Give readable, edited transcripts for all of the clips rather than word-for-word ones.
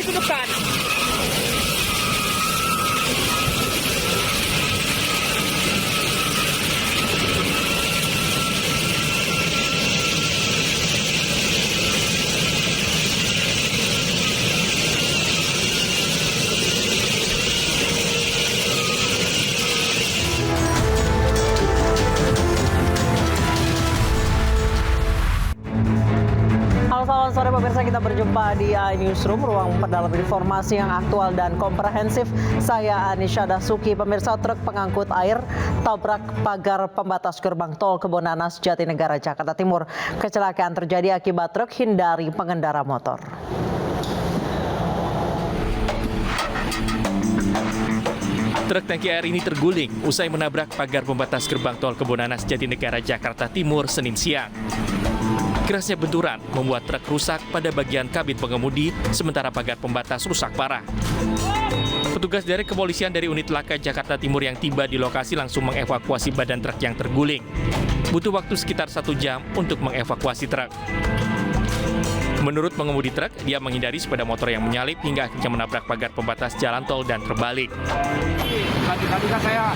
ke depan. Selamat sore pemirsa, kita berjumpa di iNewsroom, ruang pendalaman informasi yang aktual dan komprehensif. Saya Anisha Dasuki. Pemirsa, truk pengangkut air tabrak pagar pembatas gerbang tol Kebonanas, Jatinegara, Jakarta Timur. Kecelakaan terjadi akibat truk hindari pengendara motor. Truk tangki air ini terguling usai menabrak pagar pembatas gerbang tol Kebonanas, Jatinegara, Jakarta Timur, Senin siang. Kerasnya benturan membuat truk rusak pada bagian kabin pengemudi, sementara pagar pembatas rusak parah. Petugas dari kepolisian dari unit laka Jakarta Timur yang tiba di lokasi langsung mengevakuasi badan truk yang terguling. Butuh waktu sekitar 1 jam untuk mengevakuasi truk. Menurut pengemudi truk, dia menghindari sepeda motor yang menyalip hingga akhirnya menabrak pagar pembatas jalan tol dan terbalik. Tadi kan saya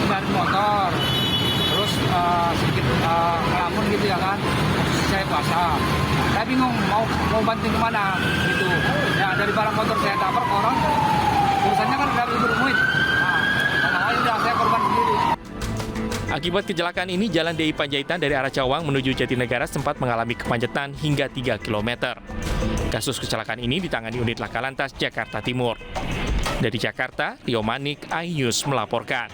dari motor, terus sedikit ngelamun gitu ya kan, saya puasa. Saya bingung mau banting kemana gitu. Ya dari barang motor saya tabrak orang, urusannya kan dari bermuit. Nah, udah saya korban sendiri. Akibat kecelakaan ini, jalan DI Panjaitan dari arah Cawang menuju Jatinegara sempat mengalami kemacetan hingga 3 km. Kasus kecelakaan ini ditangani unit Laka Lantas Jakarta Timur. Dari Jakarta, Rio Manik, iNews melaporkan.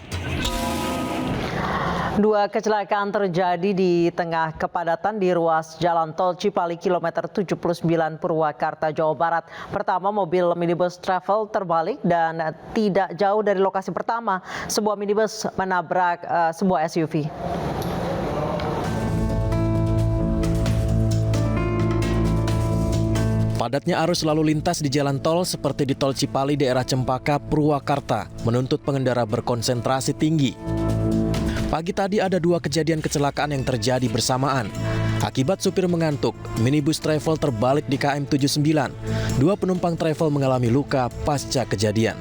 2 kecelakaan terjadi di tengah kepadatan di ruas jalan tol Cipali kilometer 79 Purwakarta, Jawa Barat. Pertama, mobil minibus travel terbalik dan tidak jauh dari lokasi pertama, sebuah minibus menabrak sebuah SUV. Padatnya arus lalu lintas di jalan tol seperti di tol Cipali daerah Cempaka, Purwakarta menuntut pengendara berkonsentrasi tinggi. Pagi tadi ada 2 kejadian kecelakaan yang terjadi bersamaan. Akibat supir mengantuk, minibus travel terbalik di KM 79. 2 penumpang travel mengalami luka pasca kejadian.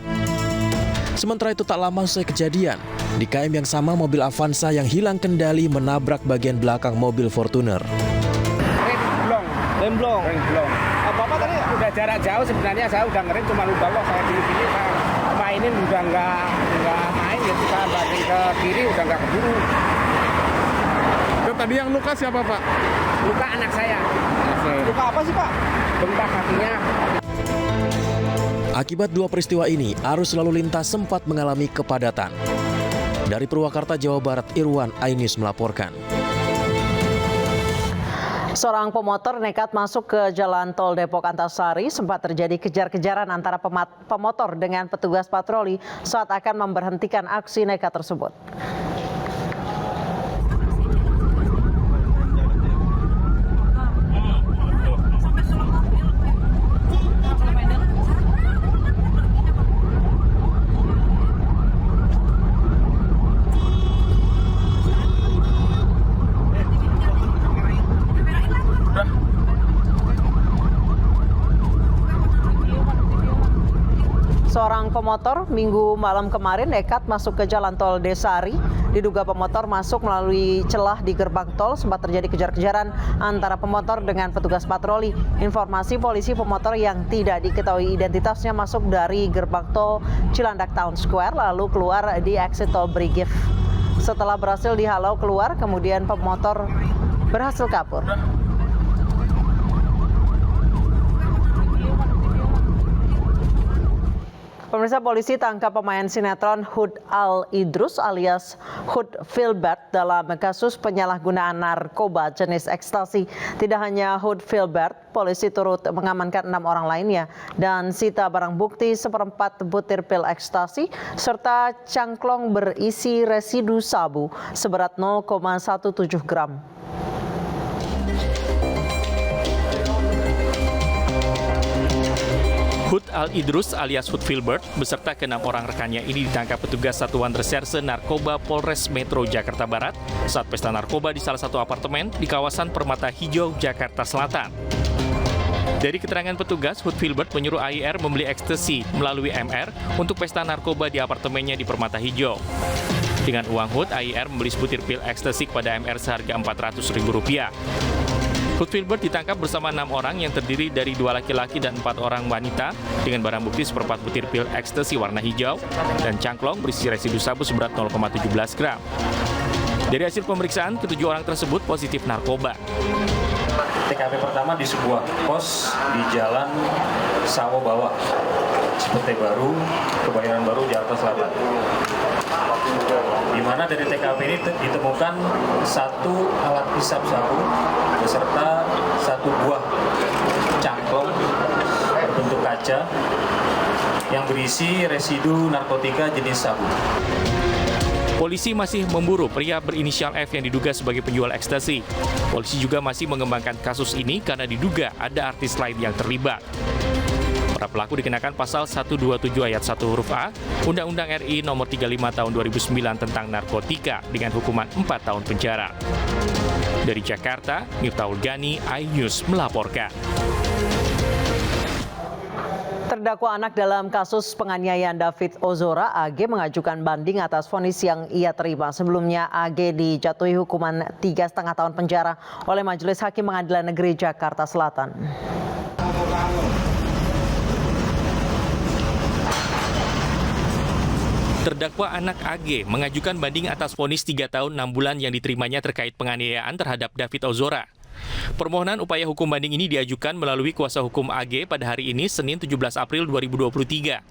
Sementara itu tak lama usai kejadian, di KM yang sama mobil Avanza yang hilang kendali menabrak bagian belakang mobil Fortuner. Remblong. Bapak tadi udah jarak jauh sebenarnya, saya udah ngerem, cuma lupa kok saya gini-gini saya mainin udah nggak main gitu, saya balik ke kiri udah nggak keburu. Itu tadi yang luka siapa Pak? Luka anak saya. Luka apa sih Pak? Bengkak kakinya. Akibat 2 peristiwa ini, arus lalu lintas sempat mengalami kepadatan. Dari Purwakarta, Jawa Barat, Irwan, iNews melaporkan. Seorang pemotor nekat masuk ke jalan tol Depok Antasari, sempat terjadi kejar-kejaran antara pemotor dengan petugas patroli saat akan memberhentikan aksi nekat tersebut. Seorang pemotor Minggu malam kemarin nekat masuk ke jalan tol Desari. Diduga pemotor masuk melalui celah di gerbang tol, sempat terjadi kejar-kejaran antara pemotor dengan petugas patroli. Informasi polisi, pemotor yang tidak diketahui identitasnya masuk dari gerbang tol Cilandak Town Square lalu keluar di exit tol Brigif. Setelah berhasil dihalau keluar, kemudian pemotor berhasil kabur. Pemirsa, polisi tangkap pemain sinetron Hud Al-Idrus alias Hud Filbert dalam kasus penyalahgunaan narkoba jenis ekstasi. Tidak hanya Hud Filbert, polisi turut mengamankan 6 orang lainnya dan sita barang bukti 1/4 butir pil ekstasi serta cangklong berisi residu sabu seberat 0,17 gram. Hud Al-Idrus alias Hud Filbert beserta ke-6 orang rekannya ini ditangkap petugas Satuan Reserse Narkoba Polres Metro Jakarta Barat saat pesta narkoba di salah satu apartemen di kawasan Permata Hijau, Jakarta Selatan. Dari keterangan petugas, Hud Filbert menyuruh AIR membeli ekstasi melalui MR untuk pesta narkoba di apartemennya di Permata Hijau. Dengan uang Hud, AIR membeli sebutir pil ekstasi kepada MR seharga Rp400.000. Hud Filbert ditangkap bersama 6 orang yang terdiri dari 2 laki-laki dan 4 orang wanita dengan barang bukti seperempat butir pil ekstasi warna hijau dan cangklong berisi residu sabu seberat 0,17 gram. Dari hasil pemeriksaan, ketujuh orang tersebut positif narkoba. TKP pertama di sebuah pos di Jalan Sawo Bawah, Cipete Baru, Kebayoran Baru, Jakarta Selatan. Di mana dari TKP ini ditemukan 1 alat hisap sabu beserta 1 buah cangklong berbentuk kaca yang berisi residu narkotika jenis sabu. Polisi masih memburu pria berinisial F yang diduga sebagai penjual ekstasi. Polisi juga masih mengembangkan kasus ini karena diduga ada artis lain yang terlibat. Para pelaku dikenakan pasal 127 ayat 1 huruf A, Undang-Undang RI nomor 35 tahun 2009 tentang narkotika dengan hukuman 4 tahun penjara. Dari Jakarta, Miftahul Gani, iNews melaporkan. Terdakwa anak dalam kasus penganiayaan David Ozora, AG mengajukan banding atas vonis yang ia terima. Sebelumnya AG dijatuhi hukuman 3,5 tahun penjara oleh Majelis Hakim Pengadilan Negeri Jakarta Selatan. Terdakwa anak AG mengajukan banding atas vonis 3 tahun 6 bulan yang diterimanya terkait penganiayaan terhadap David Ozora. Permohonan upaya hukum banding ini diajukan melalui kuasa hukum AG pada hari ini, Senin 17 April 2023.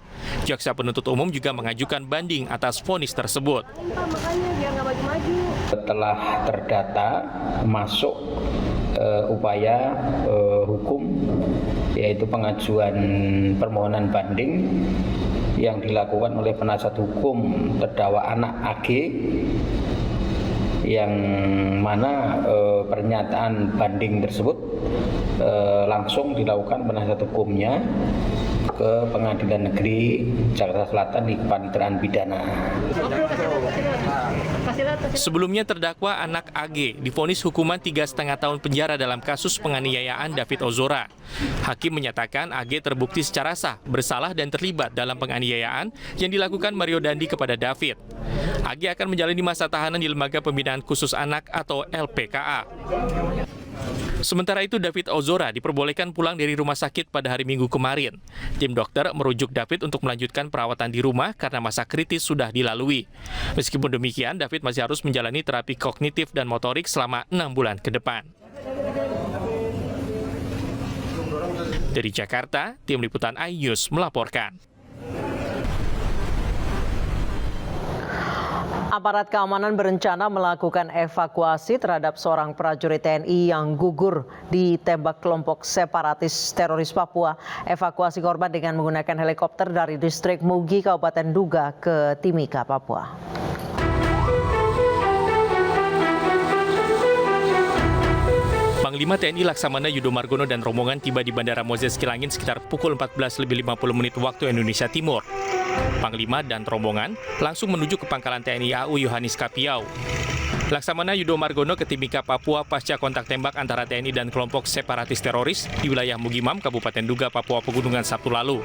Jaksa penuntut umum juga mengajukan banding atas vonis tersebut. Setelah terdata masuk upaya hukum, yaitu pengajuan permohonan banding yang dilakukan oleh penasihat hukum terdakwa anak AG, yang mana pernyataan banding tersebut langsung dilakukan penasihat hukumnya ke Pengadilan Negeri Jakarta Selatan di Kepaniteraan Pidana. Sebelumnya terdakwa anak AG divonis hukuman 3,5 tahun penjara dalam kasus penganiayaan David Ozora. Hakim menyatakan AG terbukti secara sah bersalah dan terlibat dalam penganiayaan yang dilakukan Mario Dandi kepada David. AG akan menjalani masa tahanan di Lembaga Pembinaan Khusus Anak atau LPKA. Sementara itu, David Ozora diperbolehkan pulang dari rumah sakit pada hari Minggu kemarin. Tim dokter merujuk David untuk melanjutkan perawatan di rumah karena masa kritis sudah dilalui. Meskipun demikian, David masih harus menjalani terapi kognitif dan motorik selama 6 bulan ke depan. Dari Jakarta, tim liputan iNews melaporkan. Aparat keamanan berencana melakukan evakuasi terhadap seorang prajurit TNI yang gugur ditembak kelompok separatis teroris Papua. Evakuasi korban dengan menggunakan helikopter dari distrik Mugi, Kabupaten Duga ke Timika, Papua. Panglima TNI Laksamana Yudo Margono dan rombongan tiba di Bandara Moses Kilangin sekitar pukul 14.50 waktu Indonesia Timur. Panglima dan rombongan langsung menuju ke pangkalan TNI AU Yohanis Kapiau. Laksamana Yudo Margono ke Timika, Papua pasca kontak tembak antara TNI dan kelompok separatis teroris di wilayah Mugimam, Kabupaten Duga, Papua Pegunungan Sabtu lalu.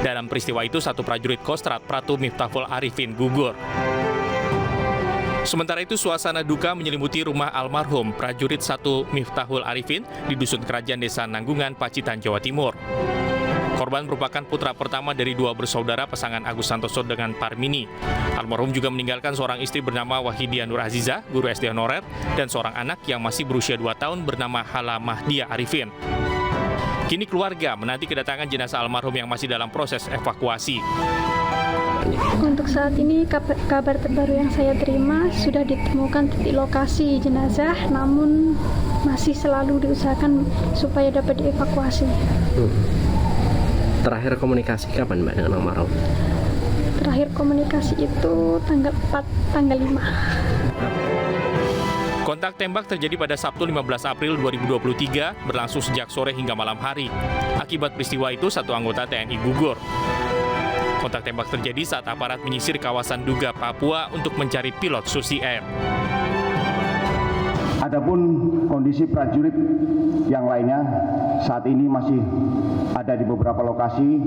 Dalam peristiwa itu, satu prajurit Kostrad Pratu Miftahul Arifin gugur. Sementara itu, suasana duka menyelimuti rumah almarhum prajurit 1 Miftahul Arifin di Dusun Kerajaan Desa Nanggungan, Pacitan, Jawa Timur. Korban merupakan putra pertama dari 2 bersaudara pasangan Agus Santoso dengan Parmini. Almarhum juga meninggalkan seorang istri bernama Wahidia Nur Aziza, guru SD honorer, dan seorang anak yang masih berusia 2 tahun bernama Hala Mahdia Arifin. Kini keluarga menanti kedatangan jenazah almarhum yang masih dalam proses evakuasi. Untuk saat ini kabar terbaru yang saya terima sudah ditemukan titik lokasi jenazah, namun masih selalu diusahakan supaya dapat dievakuasi. Terakhir komunikasi kapan Mbak dengan almarhum? Terakhir komunikasi itu tanggal 4, tanggal 5. Kontak tembak terjadi pada Sabtu 15 April 2023, berlangsung sejak sore hingga malam hari. Akibat peristiwa itu, 1 anggota TNI gugur. Kontak tembak terjadi saat aparat menyisir kawasan Duga, Papua untuk mencari pilot Susi Air. Adapun kondisi prajurit yang lainnya saat ini masih ada di beberapa lokasi.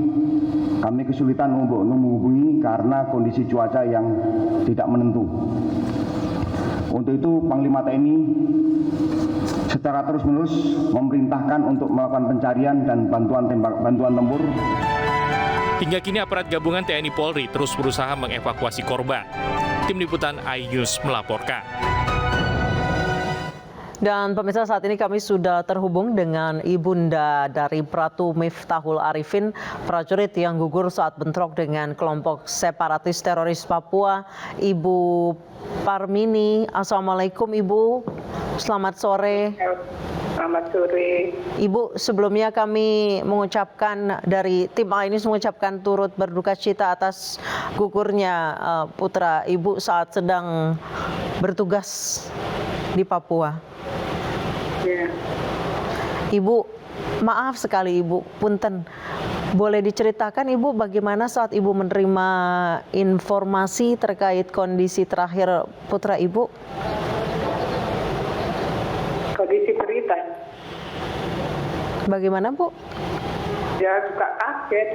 Kami kesulitan untuk menghubungi karena kondisi cuaca yang tidak menentu. Untuk itu Panglima TNI secara terus-menerus memerintahkan untuk melakukan pencarian dan bantuan tempur. Hingga kini aparat gabungan TNI Polri terus berusaha mengevakuasi korban. Tim Liputan iNews melaporkan. Dan pemirsa, saat ini kami sudah terhubung dengan ibunda dari Pratu Miftahul Arifin, prajurit yang gugur saat bentrok dengan kelompok separatis teroris Papua, Ibu Parmini. Assalamualaikum Ibu, selamat sore. Selamat sore. Ibu, sebelumnya kami mengucapkan dari tim iNews mengucapkan turut berduka cita atas gugurnya putra Ibu saat sedang bertugas di Papua. Ya. Ibu, maaf sekali Ibu, punten. Boleh diceritakan Ibu bagaimana saat Ibu menerima informasi terkait kondisi terakhir putra Ibu? Kondisi berita. Bagaimana Bu? Ya suka kaget.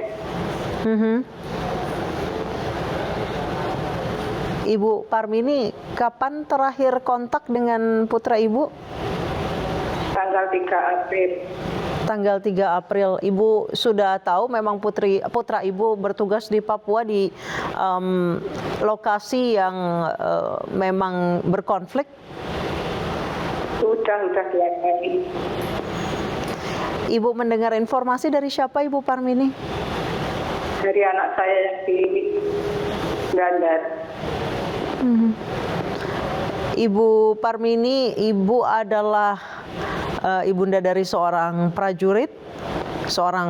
Ibu Parmini, kapan terakhir kontak dengan putra Ibu? Tanggal 3 April. Tanggal 3 April. Ibu sudah tahu memang putra Ibu bertugas di Papua di lokasi yang memang berkonflik? Sudah 2 kali. Ibu mendengar informasi dari siapa Ibu Parmini? Dari anak saya yang di Bandar. Ibu Parmini, Ibu adalah ibunda dari seorang prajurit, seorang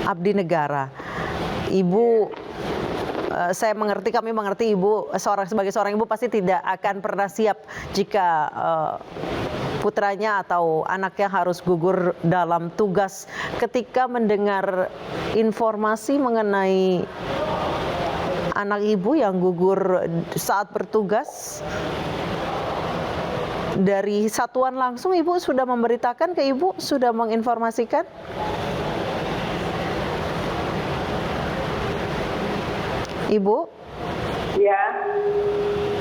abdi negara. Ibu, kami mengerti Ibu sebagai seorang ibu pasti tidak akan pernah siap jika putranya atau anaknya harus gugur dalam tugas. Ketika mendengar informasi mengenai anak Ibu yang gugur saat bertugas, dari satuan langsung Ibu sudah memberitakan ke Ibu, sudah menginformasikan? Ibu? Ya.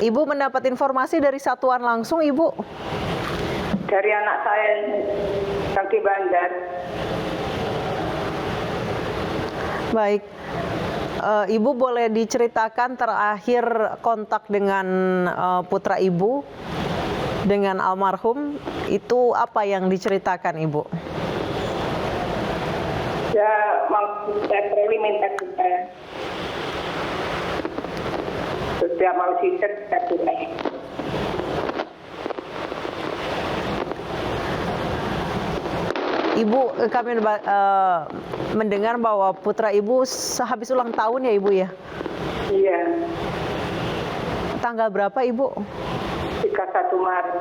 Ibu mendapat informasi dari satuan langsung Ibu? Dari anak saya yang di Bandar. Baik. Ibu boleh diceritakan terakhir kontak dengan putra Ibu, dengan almarhum, itu apa yang diceritakan Ibu? Ya, saya perlu minta kita. Setiap mau sister kita juga. Ibu, kami mendengar bahwa putra Ibu habis ulang tahun ya Ibu ya? Iya. Tanggal berapa Ibu? 31 Maret.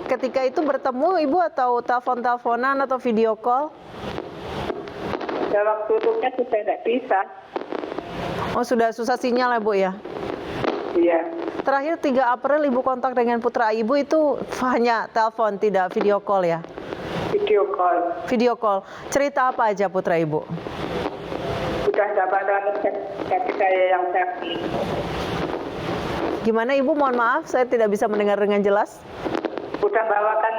Ketika itu bertemu Ibu atau telepon-teleponan atau video call? Ya waktu itu kan sudah tidak bisa. Oh, sudah susah sinyal ya Bu ya? Iya. Terakhir 3 April Ibu kontak dengan putra Ibu itu hanya telepon, tidak video call ya? Video call. Video call. Cerita apa aja putra Ibu? Sudah dapat kaki saya yang sakit. Gimana Ibu? Mohon maaf, saya tidak bisa mendengar dengan jelas. Sudah bawakan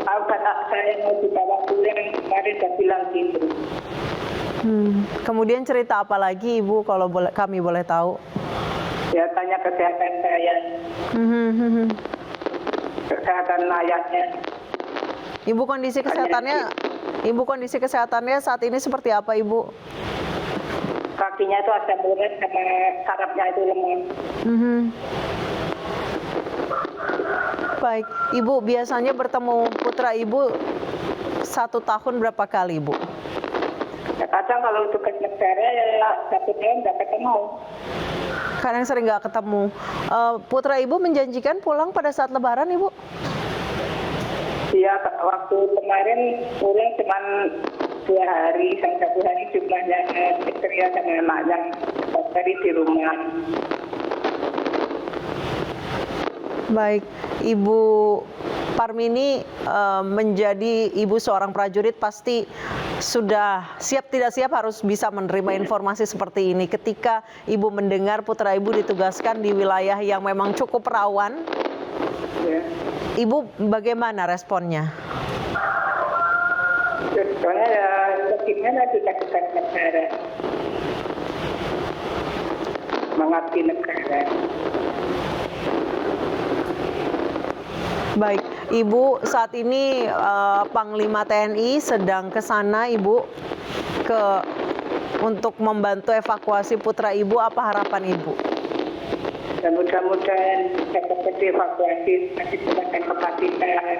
obat saya mau dibawa pulang, kemarin sudah bilang gitu. Kemudian cerita apa lagi Ibu kalau kami boleh tahu? Ya tanya kesehatan saya. Kesehatan mayatnya. Ibu kondisi kesehatannya saat ini seperti apa Ibu? Kakinya itu ada mulut sama sarafnya itu lemah. Baik, Ibu biasanya bertemu putra Ibu 1 tahun berapa kali Ibu? Ya, kadang kalau tugas negara ya 1 tahun nggak ketemu. Kadang sering nggak ketemu. Putra Ibu menjanjikan pulang pada saat Lebaran Ibu? Iya, waktu kemarin pulang cuma 2 hari sampai 1 hari jumlahnya istri sama anaknya dari di rumah. Baik, Ibu Parmini, menjadi ibu seorang prajurit pasti sudah siap tidak siap harus bisa menerima informasi seperti ini. Ketika Ibu mendengar putra Ibu ditugaskan di wilayah yang memang cukup rawan, Ibu bagaimana responnya? Responnya ya bagaimana dikatakan negara, mengabdi negara. Baik, Ibu, saat ini Panglima TNI sedang ke sana, Ibu, untuk membantu evakuasi putra Ibu. Apa harapan Ibu? Dan mudah-mudahan dapat dievakuasi masih dengan kapasitas.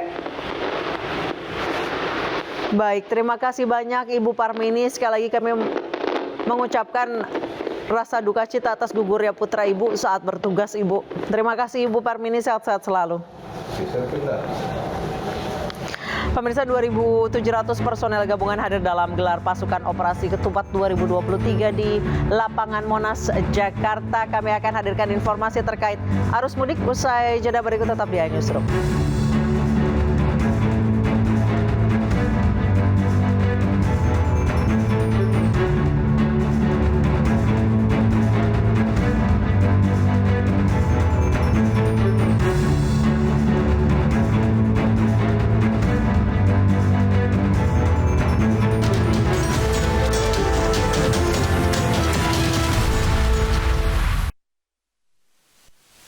Baik, terima kasih banyak Ibu Parmini. Sekali lagi kami mengucapkan rasa duka cita atas gugurnya putra Ibu saat bertugas, Ibu. Terima kasih Ibu Parmini, sehat-sehat selalu. Pemirsa, 2.700 personel gabungan hadir dalam gelar pasukan operasi Ketupat 2023 di lapangan Monas, Jakarta. Kami akan hadirkan informasi terkait arus mudik usai jeda berikut, tetap di iNewsroom.